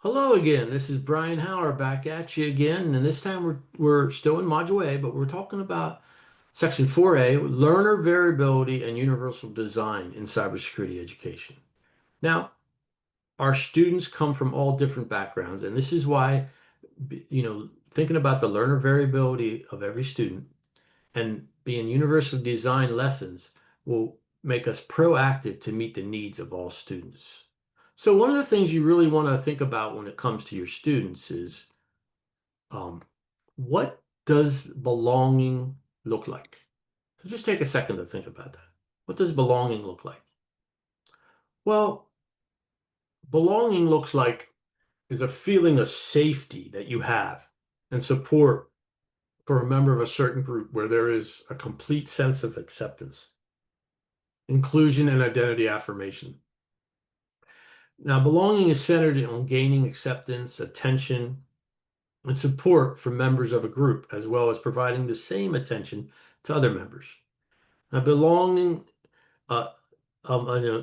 Hello again. This is Brian Howard back at you again, and this time we're still in Module A, but we're talking about Section 4A, Learner Variability and Universal Design in Cybersecurity Education. Now, our students come from all different backgrounds, and this is why, thinking about the learner variability of every student and being universally designed lessons will make us proactive to meet the needs of all students. So one of the things you really want to think about when it comes to your students is um, what does belonging look like? So just take a second to think about that. What does belonging look like? Well, belonging looks like is a feeling of safety that you have and support for a member of a certain group where there is a complete sense of acceptance, inclusion, and identity affirmation. Now, belonging is centered on gaining acceptance, attention, and support from members of a group, as well as providing the same attention to other members. Now, uh, um, uh,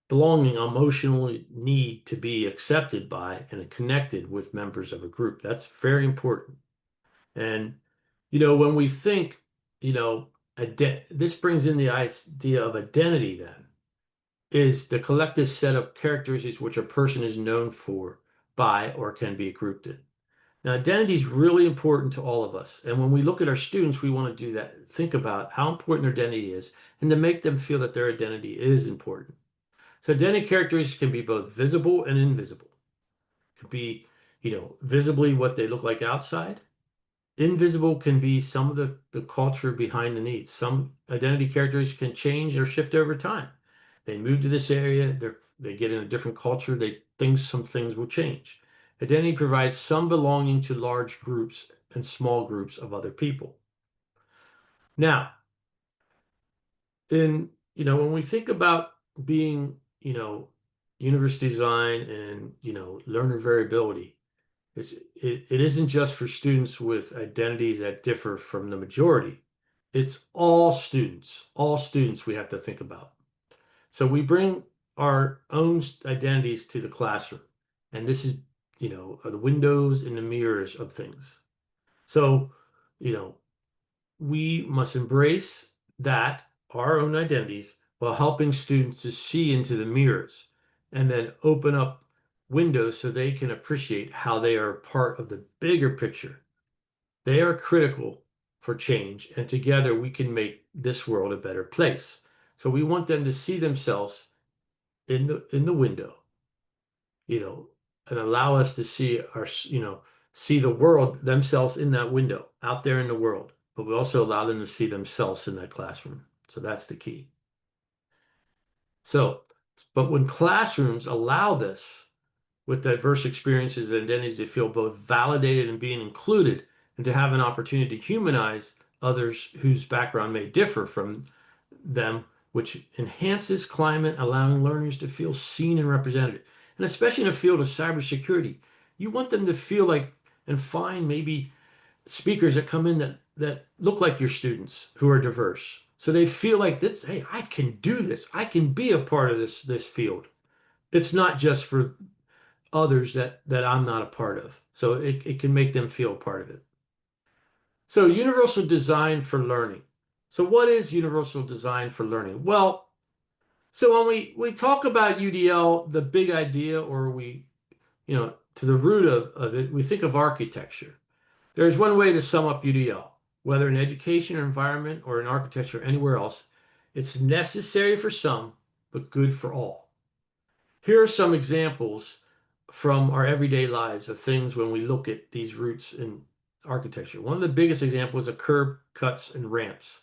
belonging emotionally need to be accepted by and connected with members of a group. That's very important. And, when we think, this brings in the idea of identity then, is the collective set of characteristics which a person is known for by or can be grouped in. Now, identity is really important to all of us. And when we look at our students, we want to do that, think about how important their identity is and to make them feel that their identity is important. So identity characteristics can be both visible and invisible. It could be, visibly what they look like outside. Invisible can be some of the culture behind the needs. Some identity characteristics can change or shift over time. They move to this area, they get in a different culture, some things will change. Identity provides some belonging to large groups and small groups of other people. Now, when we think about being, university design and, learner variability, it isn't just for students with identities that differ from the majority. It's all students we have to think about. So we bring our own identities to the classroom, and this is, the windows and the mirrors of things. So, you know, we must embrace that, our own identities, while helping students to see into the mirrors and then open up windows so they can appreciate how they are part of the bigger picture. They are critical for change, and together we can make this world a better place. So we want them to see themselves in the window, you know, and allow us to see the world themselves in that window out there in the world, but we also allow them to see themselves in that classroom. So that's the key. So, but when classrooms allow this with diverse experiences and identities to feel both validated and being included, and to have an opportunity to humanize others whose background may differ from them, which enhances climate, allowing learners to feel seen and represented. And especially in the field of cybersecurity, you want them to feel like and find maybe speakers that come in that look like your students who are diverse. So they feel like this, hey, I can do this. I can be a part of this field. It's not just for others that I'm not a part of. So it can make them feel a part of it. So universal design for learning. So what is universal design for learning? Well, so when we talk about UDL, the big idea, or to the root of it, we think of architecture. There's one way to sum up UDL, whether in education or environment or in architecture or anywhere else, it's necessary for some, but good for all. Here are some examples from our everyday lives of things when we look at these roots in architecture. One of the biggest examples are curb cuts and ramps.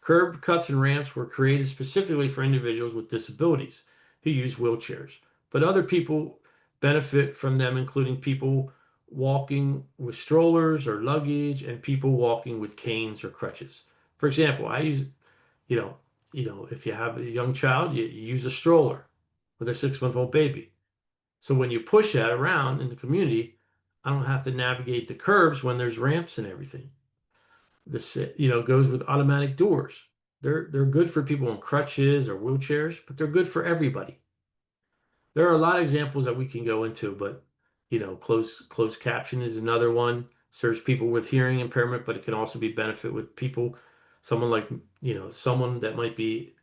Curb cuts and ramps were created specifically for individuals with disabilities who use wheelchairs, but other people benefit from them, including people walking with strollers or luggage and people walking with canes or crutches. For example, I use, you know, if you have a young child, you use a stroller with a 6-month-old baby. So when you push that around in the community, I don't have to navigate the curbs when there's ramps and everything. This, goes with automatic doors. They're good for people in crutches or wheelchairs, but they're good for everybody. There are a lot of examples that we can go into, but Closed caption is another one. Serves people with hearing impairment, but it can also be benefit with people, someone like, someone that might be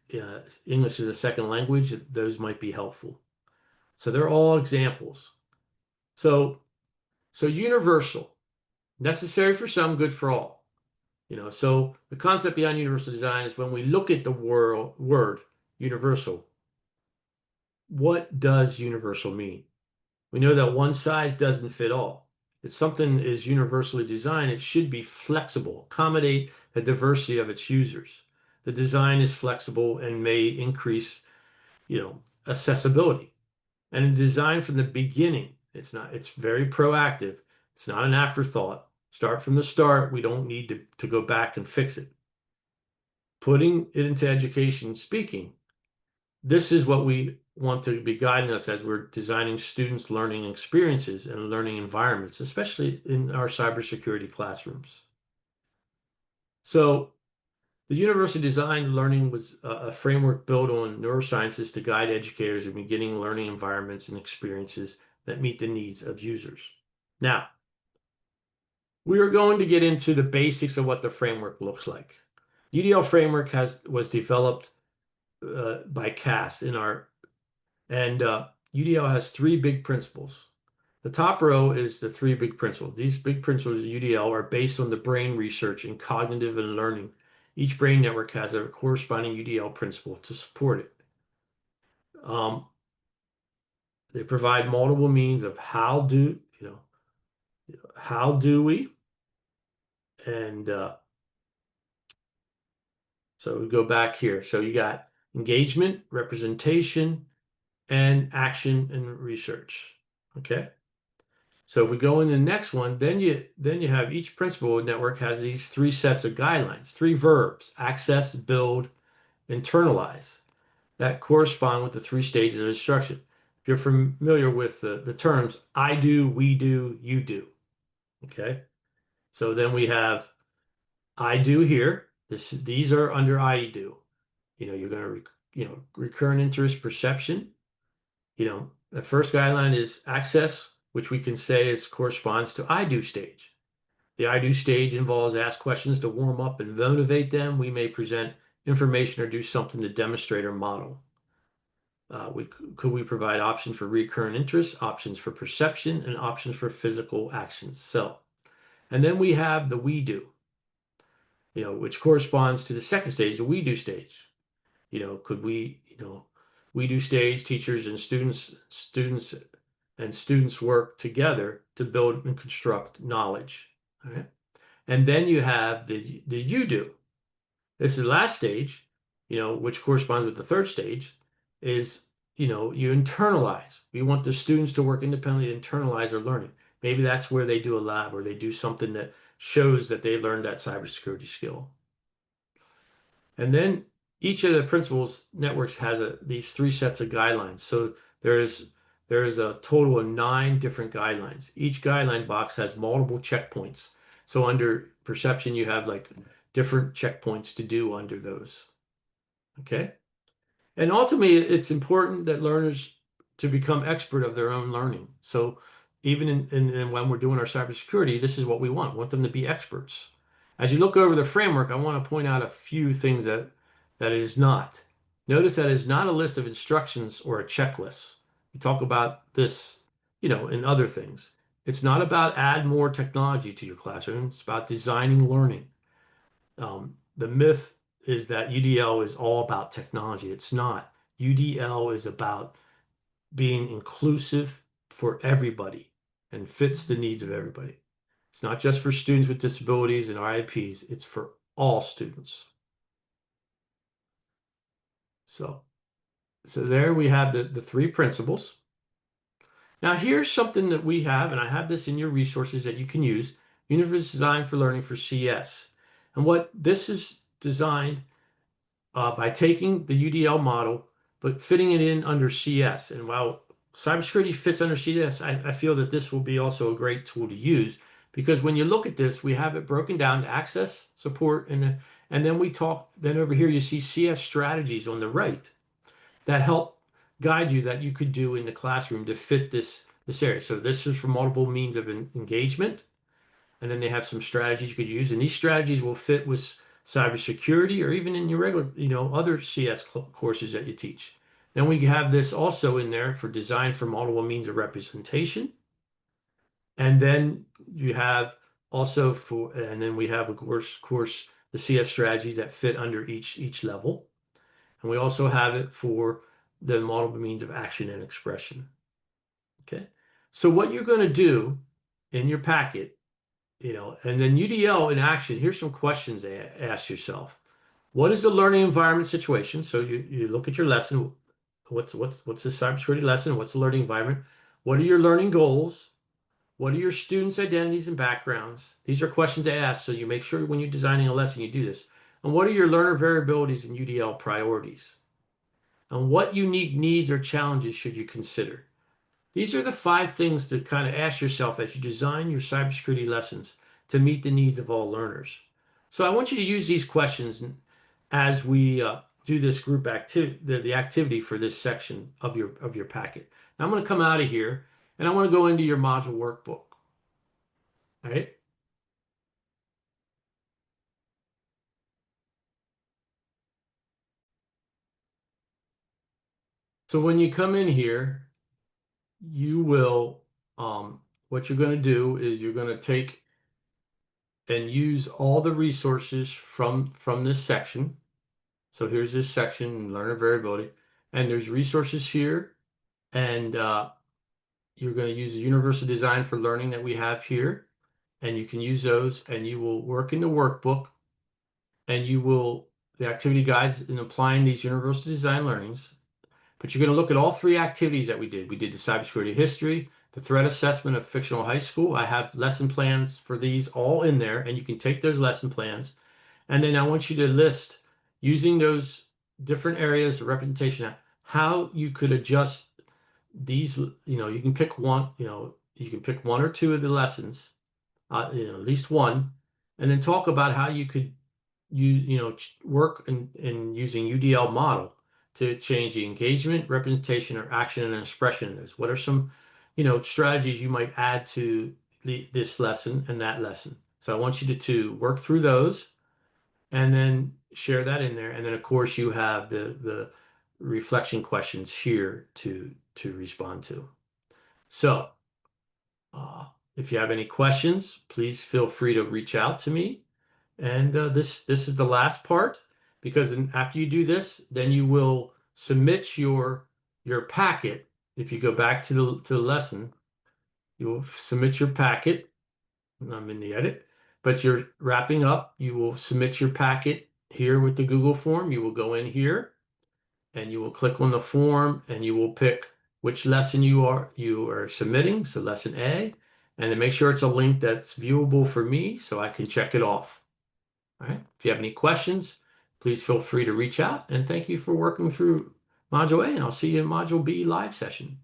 English as a second language. Those might be helpful. So they're all examples. So so universal, necessary for some, good for all. So the concept behind universal design is when we look at the word universal, what does universal mean? We know that one size doesn't fit all. If something is universally designed, it should be flexible, accommodate the diversity of its users. The design is flexible and may increase, accessibility. And in design from the beginning, it's very proactive. It's not an afterthought. Start from the start. We don't need to go back and fix it. Putting it into education speaking, this is what we want to be guiding us as we're designing students' learning experiences and learning environments, especially in our cybersecurity classrooms. So the University Design Learning was a framework built on neurosciences to guide educators in beginning learning environments and experiences that meet the needs of users. Now, we are going to get into the basics of what the framework looks like. UDL framework was developed by CAS and UDL has three big principles. The top row is the three big principles. These big principles of UDL are based on the brain research in cognitive and learning. Each brain network has a corresponding UDL principle to support it. They provide multiple means of how do we, and so we go back here. So you got engagement, representation, and action and research. Okay. So if we go in the next one, then you have each principal network has these three sets of guidelines, three verbs: access, build, internalize, that correspond with the three stages of instruction. If you're familiar with the terms, I do, we do, you do. Okay. So then we have I do here. These are under I do. You're going to, recurrent interest perception. The first guideline is access, which we can say corresponds to I do stage. The I do stage involves ask questions to warm up and motivate them. We may present information or do something to demonstrate or model. Could we provide options for recurrent interest, options for perception, and options for physical actions? And then we have the we do, which corresponds to the second stage, the we do stage. Could we do stage, teachers and students work together to build and construct knowledge. All right. And then you have the you do. This is the last stage, which corresponds with the third stage, is, you internalize. We want the students to work independently, internalize their learning. Maybe that's where they do a lab or they do something that shows that they learned that cybersecurity skill. And then each of the principals networks has these three sets of guidelines. So there is a total of 9 different guidelines. Each guideline box has multiple checkpoints. So under perception, you have like different checkpoints to do under those. Okay. And ultimately, it's important that learners to become expert of their own learning. So even in when we're doing our cybersecurity, this is what we want. We want them to be experts. As you look over the framework, I want to point out a few things that it is not. Notice that it's not a list of instructions or a checklist. We talk about this, in other things. It's not about add more technology to your classroom. It's about designing learning. The myth is that UDL is all about technology. It's not. UDL is about being inclusive for everybody and fits the needs of everybody. It's not just for students with disabilities and RIPs, it's for all students. So there we have the three principles. Now here's something that we have, and I have this in your resources that you can use, University Design for Learning for CS. And what this is designed by taking the UDL model, but fitting it in under CS. And while cybersecurity fits under CS, I feel that this will be also a great tool to use, because when you look at this, we have it broken down to access, support, and then then over here you see CS strategies on the right that help guide you that you could do in the classroom to fit this this area. So this is for multiple means of engagement. And then they have some strategies you could use. And these strategies will fit with cybersecurity or even in your regular, other CS courses that you teach. Then we have this also in there for design for multiple means of representation. And then you have also and then we have, of course, the CS strategies that fit under each level. And we also have it for the multiple means of action and expression. Okay. So what you're going to do in your packet, and then UDL in action, here's some questions to ask yourself. What is the learning environment situation? So you look at your lesson. What's the cybersecurity lesson? What's the learning environment? What are your learning goals? What are your students' identities and backgrounds? These are questions to ask, so you make sure when you're designing a lesson you do this. And what are your learner variabilities and UDL priorities? And what unique needs or challenges should you consider? These are the 5 things to kind of ask yourself as you design your cybersecurity lessons to meet the needs of all learners. So I want you to use these questions as we do this group activity, the activity for this section of your packet. Now I'm going to come out of here and I want to go into your module workbook. All right. So when you come in here, you will, what you're going to do is you're going to take and use all the resources from this section. So here's this section, learner variability, and there's resources here, and you're going to use the universal design for learning that we have here, and you can use those, and you will work in the workbook, and the activity guides in applying these universal design learnings. But you're going to look at all 3 activities that we did. We did the cybersecurity history, the threat assessment of fictional high school. I have lesson plans for these all in there, and you can take those lesson plans. And then I want you to list, using those different areas of representation, how you could adjust these. You can pick one, you can pick 1 or 2 of the lessons, at least one, and then talk about how you could work in using UDL model to change the engagement, representation, or action and expression in those. What are some, strategies you might add to this lesson and that lesson? So I want you to work through those and then share that in there. And then of course you have the reflection questions here to respond to. So uh, if you have any questions, please feel free to reach out to me. And this is the last part, because after you do this, then you will submit your packet. If you go back to the lesson, you will submit your packet. I'm in the edit, but you're wrapping up. You will submit your packet here with the Google form. You will go in here and you will click on the form and you will pick which lesson you are submitting. So lesson A, and then make sure it's a link that's viewable for me so I can check it off. All right. If you have any questions, please feel free to reach out, and thank you for working through Module A, and I'll see you in Module B live session.